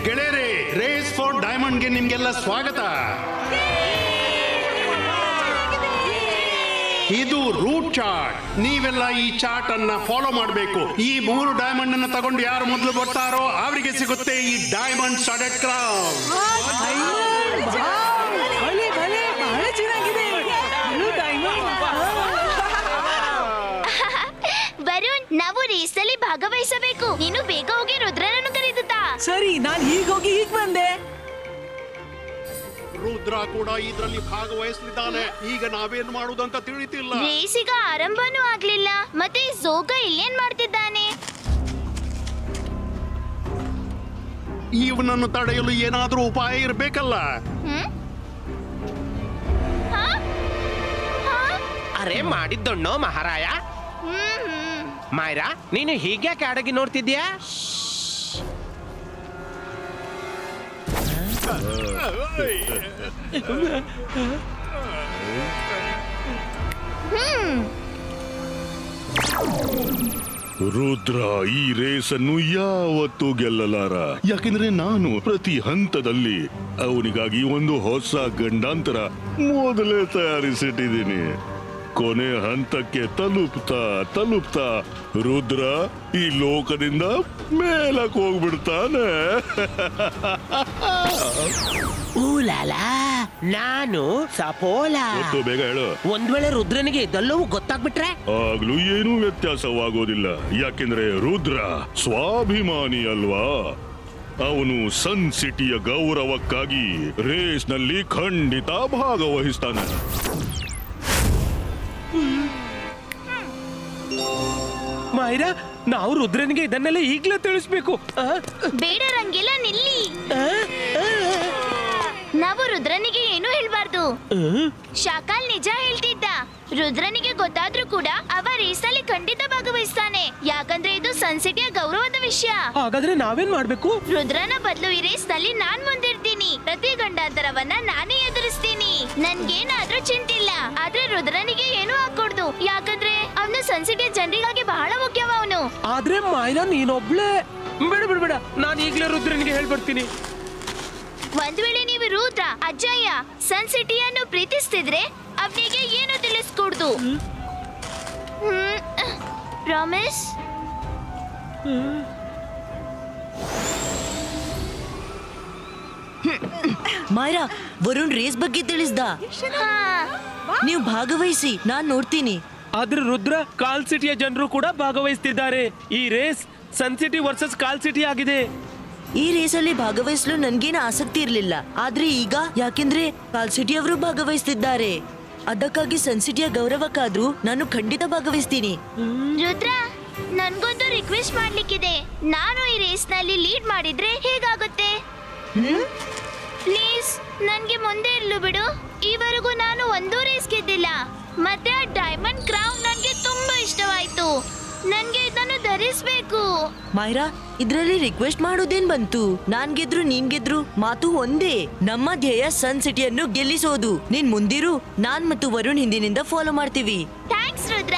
ಗೆಳೆಯರೇ, race for ಡೈಮಂಡ್ಗೆ ನಿಮ್ಗೆಲ್ಲ ಸ್ವಾಗತ. ಇದು ರೂಟ್ ಚಾರ್ಟ್. ನೀವೆಲ್ಲ ಈ ಚಾರ್ಟ್ ಅನ್ನ ಫಾಲೋ ಮಾಡಬೇಕು. ಈ 3 ಡೈಮಂಡ್ ಅನ್ನ ತಗೊಂಡು ಯಾರು ಮೊದಲು ಬರ್ತಾರೋ ಅವರಿಗೆ ಸಿಗುತ್ತೆ ಈ ಡೈಮಂಡ್ ಸ್ಟಡೆಡ್ ಕ್ರೌನ್. ವರುಣ್, ನಾವು ರೇಸ್ ಅಲ್ಲಿ ಭಾಗವಹಿಸಬೇಕು. ನೀನು ಬೇಗ ಹೋಗಿ ರುದ್ರನನ್ನು ಕರೆದುತ್ತಾ. ಸರಿ, ನಾನು ಈಗ ಹೋಗಿ ಈಗ ಬಂದೆ. ರುದ್ರ ಕೂಡ ಇದರಲ್ಲಿ ಭಾಗವಹಿಸಲಿದ್ದಾನೆ. ಈಗ ನಾವೇನ್ ಮಾಡುದಂತ ತಿಳಿತಿಲ್ಲ. ರೇಸ್ ಈಗ ಆರಂಭನೂ ಆಗ್ಲಿಲ್ಲ. ಮತ್ತೆ ಝೋಗ ಇಲ್ಲೇನ್ ಮಾಡ್ತಿದ್ದಾನೆ? ಇವನನ್ನು ತಡೆಯಲು ಏನಾದ್ರೂ ಉಪಾಯ ಇರ್ಬೇಕಲ್ಲ. ಅರೆ ಮಾಡಿದ್ದಣ್ಣೋ ಮಹಾರಾಯ. ಮಾಯ್ರಾ, ನೀನು ಹೀಗ್ಯಾಕೆ ಅಡಗಿ ನೋಡ್ತಿದ್ಯಾ? ರುದ್ರ ಈ ರೇಸನ್ನು ಯಾವತ್ತೂ ಗೆಲ್ಲಲಾರ. ಯಾಕೆಂದ್ರೆ ನಾನು ಪ್ರತಿ ಹಂತದಲ್ಲಿ ಅವನಿಗಾಗಿ ಒಂದು ಹೊಸ ಗಂಡಾಂತರ ಮೊದಲೇ ತಯಾರಿಸಿಟ್ಟಿದ್ದೀನಿ. ಕೊನೆ ಹಂತಕ್ಕೆ ತಲುಪ್ತಾ ರುದ್ರ ಈ ಲೋಕದಿಂದ ಮೇಲಕ್ಕೆ ಹೋಗ್ಬಿಡ್ತಾನೆ. ನಾನು ಸಫೋಲ. ಬೇಗ ಹೇಳು. ಒಂದ್ ವೇಳೆ ರುದ್ರನಿಗೆ ಇದೆಲ್ಲವೂ ಗೊತ್ತಾಗ್ಬಿಟ್ರೆ ಆಗ್ಲೂ ಏನೂ ವ್ಯತ್ಯಾಸವಾಗೋದಿಲ್ಲ. ಯಾಕೆಂದ್ರೆ ರುದ್ರ ಸ್ವಾಭಿಮಾನಿ ಅಲ್ವಾ. ಅವನು ಸನ್ ಸಿಟಿಯ ಗೌರವಕ್ಕಾಗಿ ರೇಸ್ ನಲ್ಲಿ ಖಂಡಿತ ಭಾಗವಹಿಸ್ತಾನೆ. ಮಾಯ್ರಾ, ನಾವು ರುದ್ರನಿಗೆ ಇದನ್ನೆಲ್ಲ ಈಗ್ಲೇ ತಿಳಿಸ್ಬೇಕು. ಬೇಡ ರಂಗಿಲ್ಲ, ನಿಲ್ಲಿ. ನಾವು ರುದ್ರನಿಗೆ ಏನು ಹೇಳ್ಬಾರ್ದು. ಶಾಕಾಲ್ ನಿಜ ಹೇಳ್ತಿದ್ದ. ರುದ್ರನಿಗೆ ಗೊತ್ತಾದ್ರೂ ಕೂಡ ಅವ ರೇಸಲ್ಲಿ ಖಂಡಿತ ಭಾಗವಹಿಸ್ತಾನೆ. ಯಾಕಂದ್ರೆ ಇದು ಸನ್ಸಿಟಿಯ ಗೌರವದ ವಿಷಯ. ಹಾಗಾದ್ರೆ ನಾವೇನ್ ಮಾಡ್ಬೇಕು? ರುದ್ರನ ಬದಲು ಈ ರೇಸ್ ನಲ್ಲಿ ನಾನ್ ಮುಂದಿರ್ತೀನಿ. ಪ್ರತಿ ಗಂಡಾಂತರವನ್ನ ನಾನೇ ಎದುರಿಸ್ತೀನಿ. ನನ್ಗೇನಾದ್ರೂ ಚಿಂತಿಲ್ಲ. ಆದ್ರೆ ರುದ್ರನಿಗೆ ಏನು ಹಾಕೊಡ್ದು. ಯಾಕಂದ್ರೆ ಅವನು ಸನ್ಸಿಟಿಯ ಜನರಿಗಾಗಿ ಬಹಳ ಮುಖ್ಯವ ಅವನು. ಆದ್ರೆ ಮಾಯ್ರಾ, ನೀನೊಬ್ಳೆ. ಬೇಡ, ನಾನು ಈಗ್ಲೇ ರುದ್ರನಿಗೆ ಹೇಳ್ಬರ್ತೀನಿ. ಒಂದ್ ವೇಳೆ ನೀವು ರುದ್ರ ಅಜ್ಜಯ್ಯ ಸನ್ ಸಿಟಿಯನ್ನು ಪ್ರೀತಿಸ್ತಿದ್ರೆ ಅವನಿಗೆ ಏನು ತಿಳಿಸ್ಕೊಡ್ದು. ಪ್ರಾಮಿಸ್? ಮಾಯ್ರಾ, ವರುಣ್ ರೇಸ್ ಬಗ್ಗೆ ತಿಳಿಸ್ದ. ನೀವು ಭಾಗವಹಿಸಿ, ನಾನ್ ನೋಡ್ತೀನಿ. ಆದ್ರೆ ರುದ್ರ, ಕಾಲ್ ಸಿಟಿಯ ಜನರು ಕೂಡ ಭಾಗವಹಿಸ್ತಿದ್ದಾರೆ. ಈ ರೇಸ್ ಸನ್ ಸಿಟಿ ವರ್ಸಸ್ ಕಾಲ್ ಸಿಟಿ ಆಗಿದೆ. ಈ ರೇಸಲ್ಲಿ ಭಾಗವಹಿಸಲು ನನ್ಗೇನು ಆಸಕ್ತಿ ಇರ್ಲಿಲ್ಲ. ಆದ್ರೆ ಈಗ ಯಾಕೆಂದ್ರೆ ಕಾಲ್ ಸಿಟಿ ಅವರು ಭಾಗವಹಿಸ್ತಿದ್ದಾರೆ. ಅದಕ್ಕಾಗಿ ಸನ್ ಸಿಟಿಯ ಗೌರವಕ್ಕಾದ್ರೂ ನಾನು ಖಂಡಿತ ಭಾಗವಹಿಸ್ತೀನಿ. ರುದ್ರ, ನನ್ಗೊಂದು ರಿಕ್ವೆಸ್ಟ್ ಮಾಡ್ಲಿಕ್ಕಿದೆ. ನಾನು ಈ ರೇಸ್ ನಲ್ಲಿ ಲೀಡ್ ಮಾಡಿದ್ರೆ ಹೇಗಾಗುತ್ತೆ? ಪ್ಲೀಸ್ ನನ್ಗೆ ಮುಂದೆ ಇರ್ಲು ಬಿಡು. ಈವರೆಗೂ ನಾನು ಒಂದೂ ರೇಸ್ ಗೆದ್ದಿಲ್ಲ. ಮತ್ತೆ ಆ ಡೈಮಂಡ್ ಕ್ರೌನ್ ನನ್ಗೆ ತುಂಬಾ ಇಷ್ಟವಾಯ್ತು. ನನ್ಗೆ ಇದನ್ನು ಧರಿಸ್ಬೇಕು. ಮಾಯ್ರಾ, ಇದ್ರಲ್ಲಿ ರಿಕ್ವೆಸ್ಟ್ ಮಾಡೋದೇನ್ ಬಂತು? ನಾನ್ ಗೆದ್ರು ನೀನ್ ಗೆದ್ರು ಮಾತು ಒಂದೇ. ನಮ್ಮ ಧ್ಯೇಯ ಸನ್ ಸಿಟಿಯನ್ನು ಗೆಲ್ಲಿಸೋದು. ನೀನ್ ಮುಂದಿರು, ನಾನ್ ಮತ್ತು ವರುಣ್ ಹಿಂದಿನಿಂದ ಫಾಲೋ ಮಾಡ್ತೀವಿ. ಥ್ಯಾಂಕ್ಸ್ ರುದ್ರ.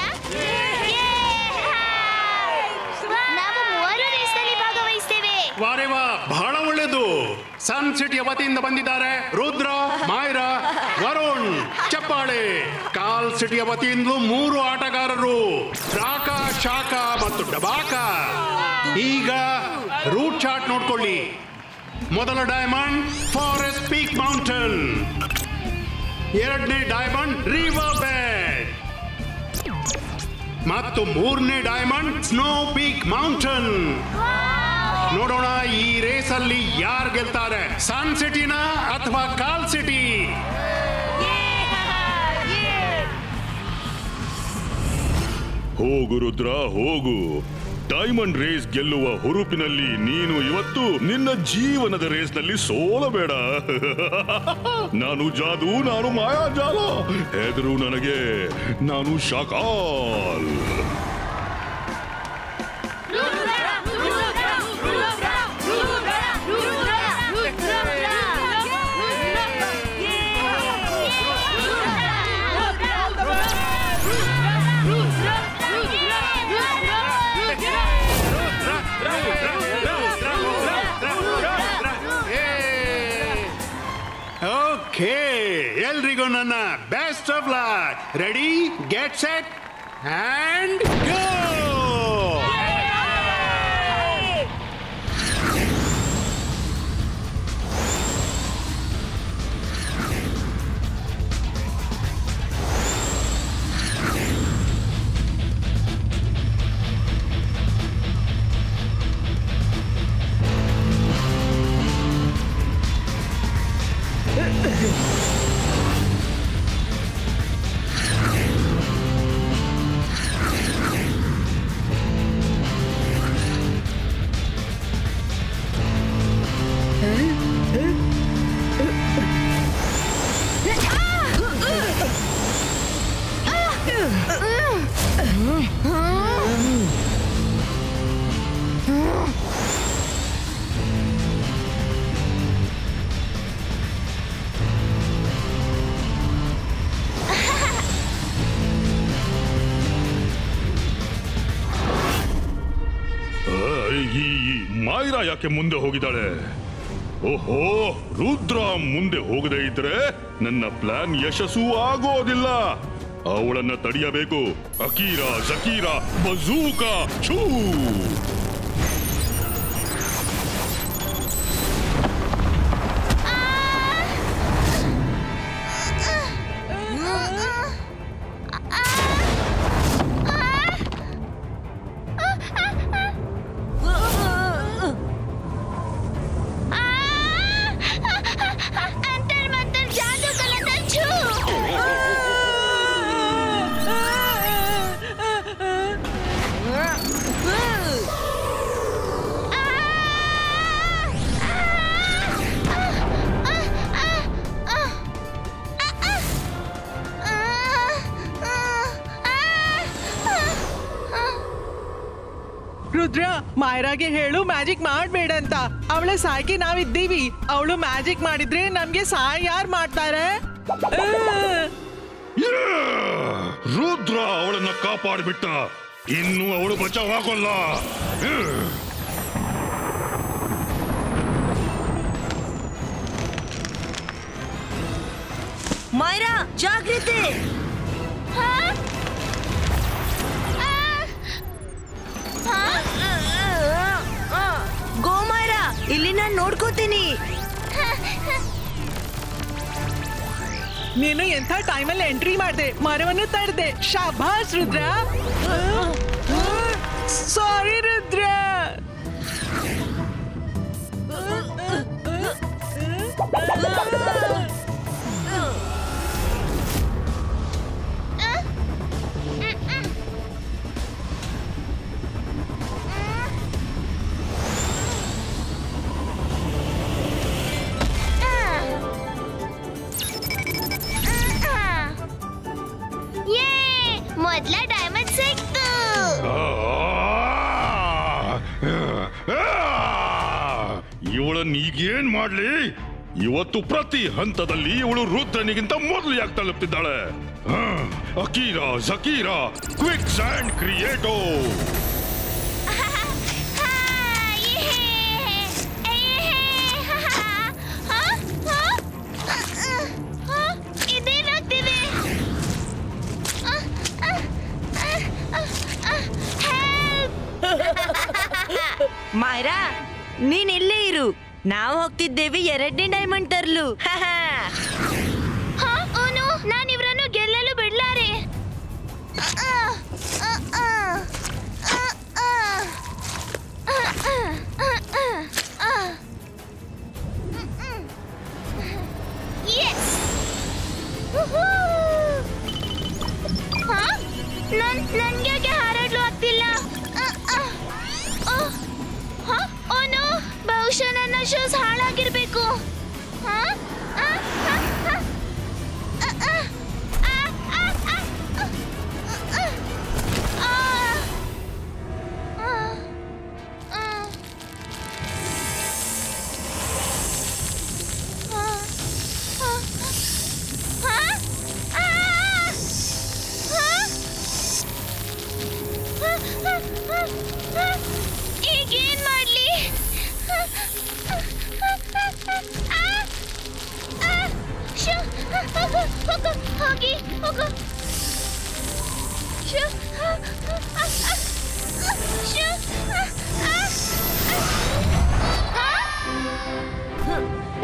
ನಾವು 3 ರೇಸ್ ನಲ್ಲಿ ಭಾಗವಹಿಸ್ತೇವೆ. ವಾರೆ ವಾ, ಬಹಳ ಒಳ್ಳೇದು. ಸನ್ ಸಿಟಿಯ ವತಿಯಿಂದ ಬಂದಿದ್ದಾರೆ ರುದ್ರ, ಮಾಯ್ರಾ, ವರುಣ್. ಚಪ್ಪಾಳೆ. ಕಾಲ್ ಸಿಟಿಯ ವತಿಯಿಂದ 3 ಆಟಗಾರರು, ರಾಕಾ, ಶಾಖಾ ಮತ್ತು ಡಬಾಕಾ. ಈಗ ರೂಟ್ ಚಾರ್ಟ್ ನೋಡ್ಕೊಳ್ಳಿ. ಮೊದಲ ಡೈಮಂಡ್ ಫಾರೆಸ್ಟ್ ಪೀಕ್ ಮೌಂಟೇನ್. ಎರಡನೇ ಡೈಮಂಡ್ ರಿವರ್ ಬೆಡ್. ಮತ್ತು 3ನೇ ಡೈಮಂಡ್ ಸ್ನೋ ಪೀಕ್ ಮೌಂಟೇನ್. ನೋಡೋಣ ಈ ರೇಸ್ ಅಲ್ಲಿ ಯಾರು ಗೆಲ್ತಾರೆ, ಸನ್ ಸಿಟಿನ ಅಥವಾ ಕಾಲ್ ಸಿಟಿ? ಹೋಗು ರುದ್ರ, ಹೋಗು. ಡೈಮಂಡ್ ರೇಸ್ ಗೆಲ್ಲುವ ಹುರುಪಿನಲ್ಲಿ ನೀನು ಇವತ್ತು ನಿನ್ನ ಜೀವನದ ರೇಸ್ ನಲ್ಲಿ ಸೋಲಬೇಡ. ನಾನು ಜಾದು, ನಾನು ಮಾಯಾಜಾಲ. ಹೆದರು ನನಗೆ, ನಾನು ಶಾಕಾಲ್. ಓಕೆ, ಎಲ್ರಿಗೂ ನನ್ನ best of luck. Ready, get set and go. Myra ಯಾಕೆ ಮುಂದೆ ಹೋಗಿದ್ದಾಳೆ? ಓಹೋ, ರುದ್ರ ಮುಂದೆ ಹೋಗದೆ ಇದ್ರೆ ನನ್ನ ಪ್ಲಾನ್ ಯಶಸ್ಸು ಆಗೋದಿಲ್ಲ. ಅವಳನ್ನ ತಡೆಯಬೇಕು. ಅಕೀರಾ, ಜಕೀರಾ, ಬಜೂಕಾ, ಛೂ! ರುದ್ರ, ಮಾಯರಾಗೆ ಹೇಳು ಮ್ಯಾಜಿಕ್ ಮಾಡ್ಬೇಡ ಅಂತ. ಅವಳ ಸಾಯ್ಕೆ ನಾವಿದ್ದೀವಿ. ಅವಳು ಮ್ಯಾಜಿಕ್ ಮಾಡಿದ್ರೆ ನಮ್ಗೆ ಸಹಾಯ ಯಾರು ಮಾಡ್ತಾರೆ? ರುದ್ರ ಅವಳನ್ನ ಕಾಪಾಡ್ಬಿಟ್ಟ. ಇನ್ನು ಅವಳು ಬಚಾವಾಗೋಲ್ಲ. ಮಾಯ್ರಾ, ಜಾಗ್ರತೆ! ಗೋ ಮಾಯ್ರಾ, ಇಲ್ಲಿ ನಾನು ನೋಡ್ಕೋತೀನಿ. ನೀನು ಎಂಥ ಟೈಮಲ್ಲಿ ಎಂಟ್ರಿ ಮಾಡಿದೆ, ಮರವನ್ನು ತಡೆದೆ. ಶಾಬಾಸ್ ರುದ್ರ. ಸಾರಿ ರುದ್ರ. ಮೊದ್ಲ ಡೈಮಂಡ್ ಸಿಕ್ತು. ಇವಳನ್ನ ಈಗೇನ್ ಮಾಡ್ಲಿ? ಇವತ್ತು ಪ್ರತಿ ಹಂತದಲ್ಲಿ ಇವಳು ರುದ್ರನಿಗಿಂತ ಮೊದಲು ಯಾಕೆ ತಲುಪ್ತಿದ್ದಾಳೆ? Akira, ಜಕೀರಾ, quick and ಕ್ರಿಯೇಟೋ. ಮಾಯ್ರಾ, ನೀನ್ ಇಲ್ಲೇ ಇರು. ನಾವು ಹೋಗ್ತಿದ್ದೇವೆ 2ನೇ ಡೈಮಂಡ್ ತರ್ಲು. ನಾನು ಇವರನ್ನು ಗೆಲ್ಲಲು ಬಿಡ್ಲಾರೆ. ನನ್ಗೆ ಹಾರಾಡ್ಲು ಆಗ್ತಿಲ್ಲ. ಬಹುಶಃ ನನ್ನ ಶೂಸ್ ಹಾಳಾಗಿರ್ಬೇಕು. ಈಗೇನ್ ಮಾಡ್ಲಿ? ಶೂ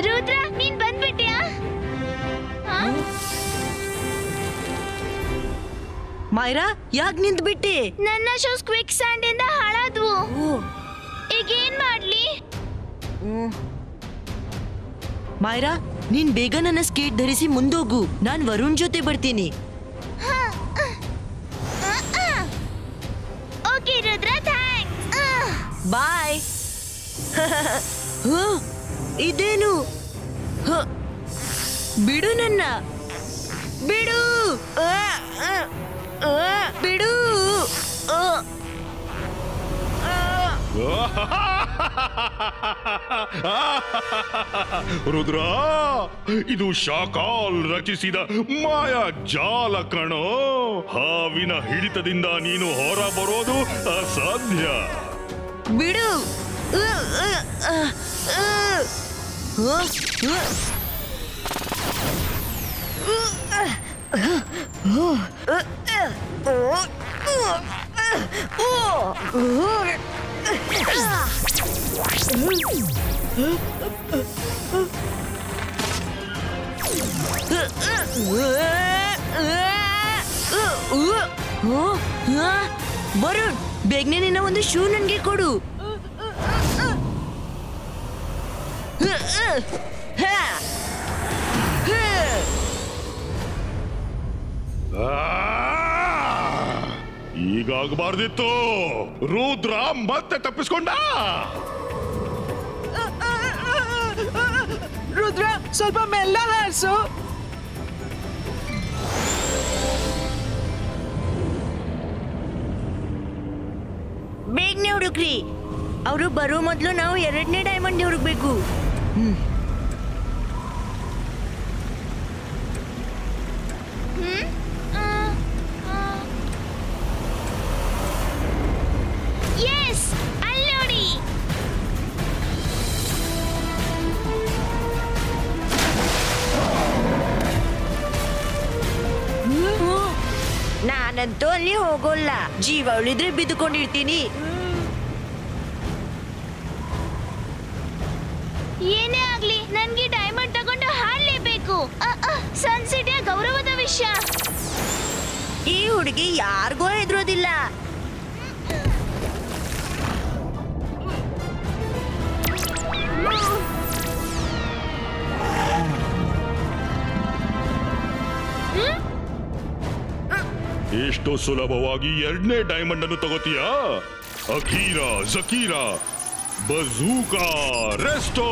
ರುದ್ರ ನೀನ್ ಬಂದ್ಬಿಟ್ಯಾ? ಮೈರಾ ಯಾಕೆ ನಿಂತ್ ಬಿಟ್ಟೆ? ನನ್ನ ಶೂಸ್ ಕ್ವಿಕ್ ಸ್ಯಾಂಡ್ ಇಂದ ಹಾಳಾದ್ವು. ಈಗ ಏನ್ ಮಾಡ್ಲಿ? ಮೈರಾ ನೀನ್ ಬೇಗ ನನ್ನ ಸ್ಕೇಟ್ ಧರಿಸಿ ಮುಂದೋಗು. ನಾನ್ ವರುಣ್ ಜೊತೆ ಬರ್ತೀನಿ. Okay Rudra, thanks. ಬಾಯ್. ಇದೇನು? ಬಿಡು ನನ್ನ, ಬಿಡು, ಬಿಡು. ರುದ್ರ, ಇದು ಶಾಕಾಲ್ ರಚಿಸಿದ ಮಾಯಾ ಜಾಲ ಕಣೋ. ಹಾವಿನ ಹಿಡಿತದಿಂದ ನೀನು ಹೊರ ಬರೋದು ಅಸಾಧ್ಯ. ಬಿಡು. ವರುಣ್, ಬೇಗನೆ ನಿನ್ನ ಒಂದು ಶೂ ನನ್ಗೆ ಕೊಡು. ಈಗಾಗಬಾರ್ದಿತ್ತು. ರುದ್ರ ಮತ್ತೆ ತಪ್ಪಿಸ್ಕೊಂಡ. ರುದ್ರ ಸ್ವಲ್ಪ ಮೆಲ್ಲ ಹಾರಿಸು. ಬೇಗನೆ ಹುಡುಕ್ರಿ. ಅವರು ಬರೋ ಮೊದಲು ನಾವು 2ನೇ ಡೈಮಂಡ್ ಹುಡುಕ್ಬೇಕು. ಎಸ್, ಅಲ್ಲಿ ನೋಡಿ. ನಾನಂತೂ ಅಲ್ಲಿ ಹೋಗೋಲ್ಲ. ಜೀವ ಉಳಿದ್ರೆ ಬಿದ್ದುಕೊಂಡಿರ್ತೀನಿ. ಏನೇ ಆಗ್ಲಿ ನನ್ಗೆ ಡೈಮಂಡ್ ತಗೊಂಡು ಹಾಡ್ಲೇಬೇಕು. ಸನ್ಸಿಟಿಯ ಗೌರವದ ವಿಷಯ. ಈ ಹುಡುಗಿ ಯಾರಿಗೂ ಹೆದರೋದಿಲ್ಲ. ಎಷ್ಟು ಸುಲಭವಾಗಿ 2ನೇ ಡೈಮಂಡ್ ಅನ್ನು ತಗೋತೀಯಾ? Akira, ಜಕೀರಾ, ಬಜೂಕಾ, resto.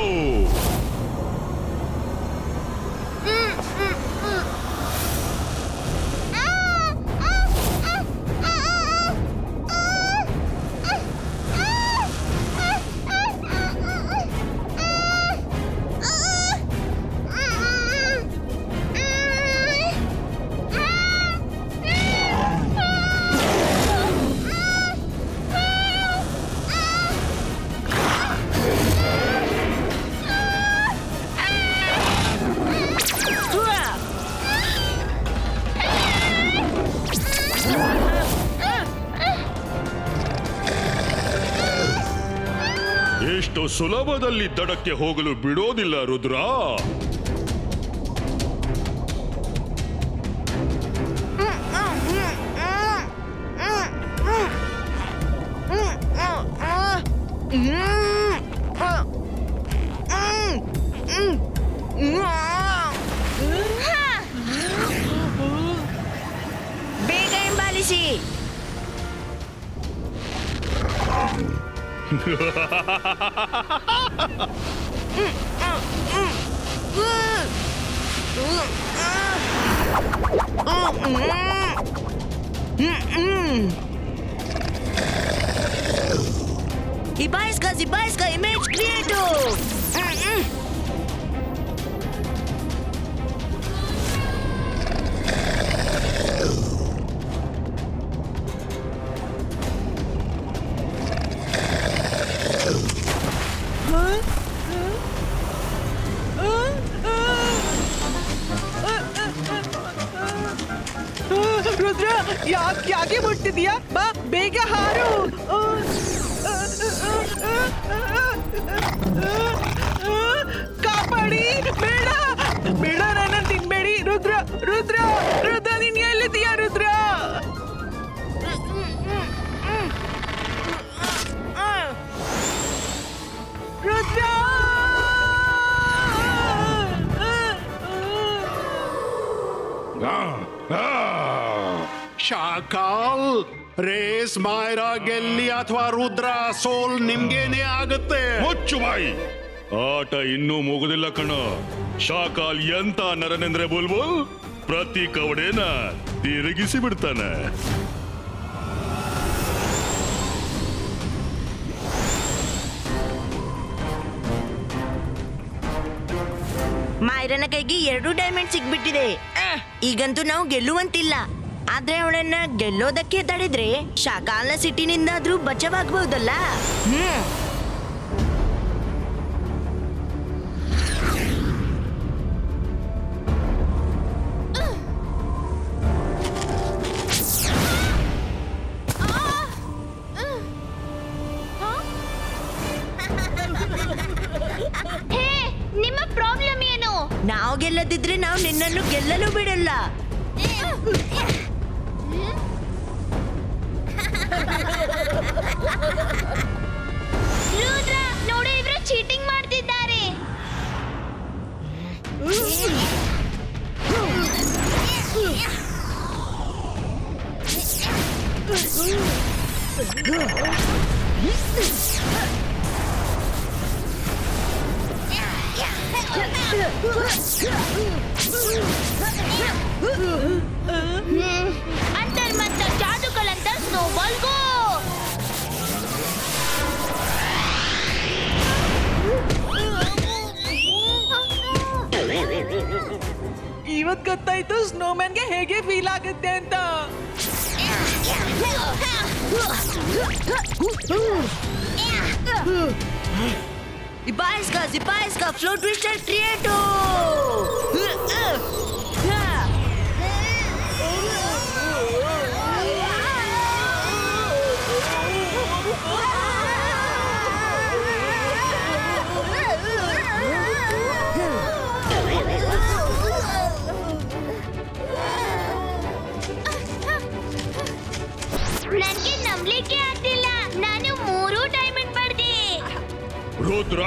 ಎಷ್ಟು ಸುಲಭದಲ್ಲಿ ದಡಕ್ಕೆ ಹೋಗಲು ಬಿಡೋದಿಲ್ಲ ರುದ್ರ. ಬೇಗ ಹಿಂಬಾಲಿಸಿ. Ibaiska image creator. ರುದ್ರ ಯಾಕೆ ಮುಟ್ಟಿದ್ಯಾ? ಬಾ ಬೇಗ ಹಾರು. ಕಾಪಾಡಿ. ಶಾಕಾಲ್, ರೇಸ್ ಮಾಯರಾ ಗೆಲ್ಲಿ ಅಥವಾ ರುದ್ರ ಸೋಲ್ ನಿಮ್ಗೇನೇ ಆಗುತ್ತೆ. ಮುಚ್ಚು ಬಾಯಿ, ಆಟ ಇನ್ನೂ ಮುಗುದಿಲ್ಲ ಕಣ. ಶಾಕಾಲ್ ಎಂತ ನರನೆಂದ್ರೆ ಬುಲ್ಬುಲ್, ಪ್ರತಿ ಕವಡೆನ ತಿರುಗಿಸಿ ಬಿಡ್ತಾನೆ. ಮಾಯರನ ಕೈಗೆ 2 ಡೈಮಂಡ್ ಸಿಗ್ಬಿಟ್ಟಿದೆ. ಈಗಂತೂ ನಾವು ಗೆಲ್ಲುವಂತಿಲ್ಲ. ಆದ್ರೆ ಅವಳನ್ನ ಗೆಲ್ಲೋದಕ್ಕೆ ತಡೆದ್ರೆ ಶಾಕಾಲ್ನ ಸಿಟ್ಟಿನಿಂದಾದ್ರೂ ಬಚಾವಾಗಬಹುದಲ್ಲ. ನಿಮ್ಮ ಪ್ರಾಬ್ಲಮ್ ಏನು? ನಾವು ಗೆಲ್ಲದಿದ್ರೆ ನಾವು ನಿನ್ನನ್ನು ಗೆಲ್ಲಲು ಬಿಡಲ್ಲ. ರುದ್ರ, ನೋಡಿ ಇವರು ಚೀಟಿಂಗ್ ಮಾಡ್ತಿದ್ದಾರೆ. ಅಂತರ್ಮಂತ ಜಾದುಗಳಂತ ಸ್ನೋಬಾಲ್ ಗೋ. ಇವತ್ ಗೊತ್ತಾಯ್ತು ಸ್ನೋಮ್ಯಾನ್ಗೆ ಹೇಗೆ ಫೀಲ್ ಆಗುತ್ತೆ ಅಂತ. Zipaisca, flow twister Trieto! ನನಗೆ ನಂಬಲಿಕ್ಕೆ ಆಗ್ತಿಲ್ಲ, ನಾನು 3 ಡೈಮಂಡ್ ಪಡೆದೆ. ರುದ್ರ,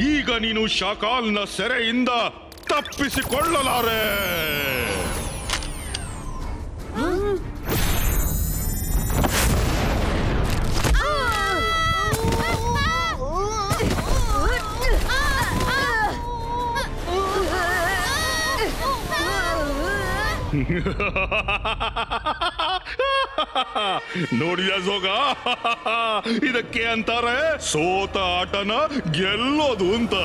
ಈಗ ನೀನು ಶಾಕಾಲ್ನ ಸೆರೆಯಿಂದ ತಪ್ಪಿಸಿಕೊಳ್ಳಲಾರೆ. ನೋಡಿದ ಜೋಗ, ಇದಕ್ಕೆ ಅಂತಾರೆ ಸೋತ ಆಟನ ಗೆಲ್ಲೋದು ಅಂತ.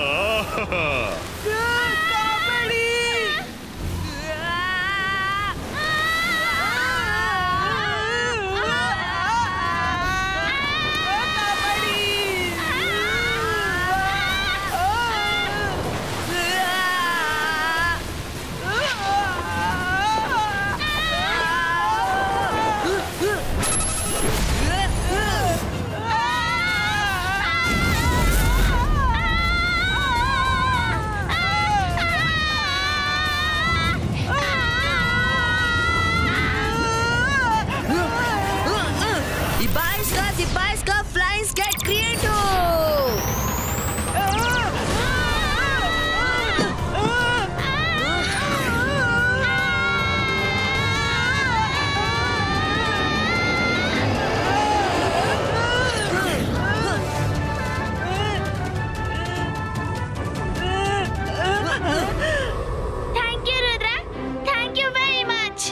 Zipaisca, flying scat Trieto! Thank you, Rudra. Thank you very much.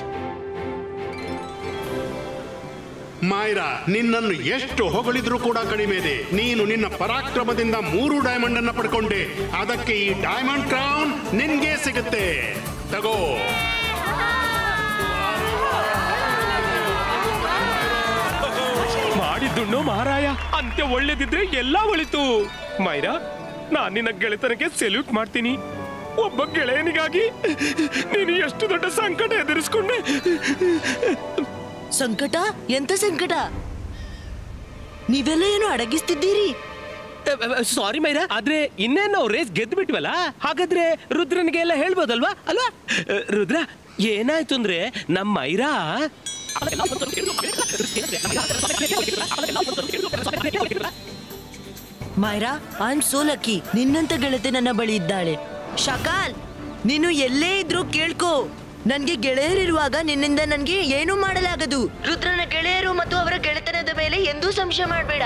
ಮಾಯ್ರಾ, ನಿನ್ನನ್ನು ಎಷ್ಟು ಹೊಗಳಿದ್ರೂ ಕೂಡ ಕಡಿಮೆದೆ. ನೀನು ನಿನ್ನ ಪರಾಕ್ರಮದಿಂದ 3 ಡೈಮಂಡ್ ಅನ್ನ ಪಡ್ಕೊಂಡೆ. ಅದಕ್ಕೆ ಈ ಡೈಮಂಡ್ ಕ್ರೌನ್ ನಿನ್ಗೆ ಸಿಗುತ್ತೆ. ತಗೋ. ಮಾಡಿದ್ದುಣ್ಣು ಮಹಾರಾಯ, ಅಂತ್ಯ ಒಳ್ಳೇದಿದ್ರೆ ಎಲ್ಲ ಒಳಿತು. ಮೈರಾ, ನಾನ್ ನಿನ್ನ ಗೆಳೆತನಕ್ಕೆ ಸೆಲ್ಯೂಟ್ ಮಾಡ್ತೀನಿ. ಒಬ್ಬ ಗೆಳೆಯನಿಗಾಗಿ ನೀನು ಎಷ್ಟು ದೊಡ್ಡ ಸಂಕಟ ಎದುರಿಸ್ಕೊಂಡೆ. ಸಂಕಟ? ಎಂತ ಸಂಕಟ? ನೀವೆಲ್ಲ ಏನು ಅಡಗಿಸ್ತಿದ್ದೀರಿ? ಸಾರಿ ಮೈರಾ, ಆದ್ರೆ ಇನ್ನೇನು ನಾವು ರೇಸ್ ಗೆದ್ದು ಬಿಟ್ವಲ್ಲ, ಹಾಗಾದ್ರೆ ರುದ್ರನಿಗೆ ಎಲ್ಲ ಹೇಳ್ಬೋದಲ್ವಾ ಅಲ್ವಾ? ರುದ್ರ, ಏನಾಯ್ತು ಅಂದ್ರೆ ನಮ್ಮ Myra Myra, I am so lucky. ನಿನ್ನಂತ ಗೆಳತಿ ನನ್ನ ಬಳಿ ಇದ್ದಾಳೆ. ಶಕಾಲ್, ನೀನು ಎಲ್ಲೇ ಇದ್ರೂ ಕೇಳ್ಕೋ, ನನ್ಗೆ ಗೆಳೆಯರಿರುವಾಗ ನಿನ್ನಿಂದ ನನ್ಗೆ ಏನೂ ಮಾಡಲಾಗದು. ರುದ್ರನ ಗೆಳೆಯರು ಮತ್ತು ಅವರ ಗೆಳೆತನದ ಮೇಲೆ ಎಂದೂ ಸಂಶಯ ಮಾಡಬೇಡ.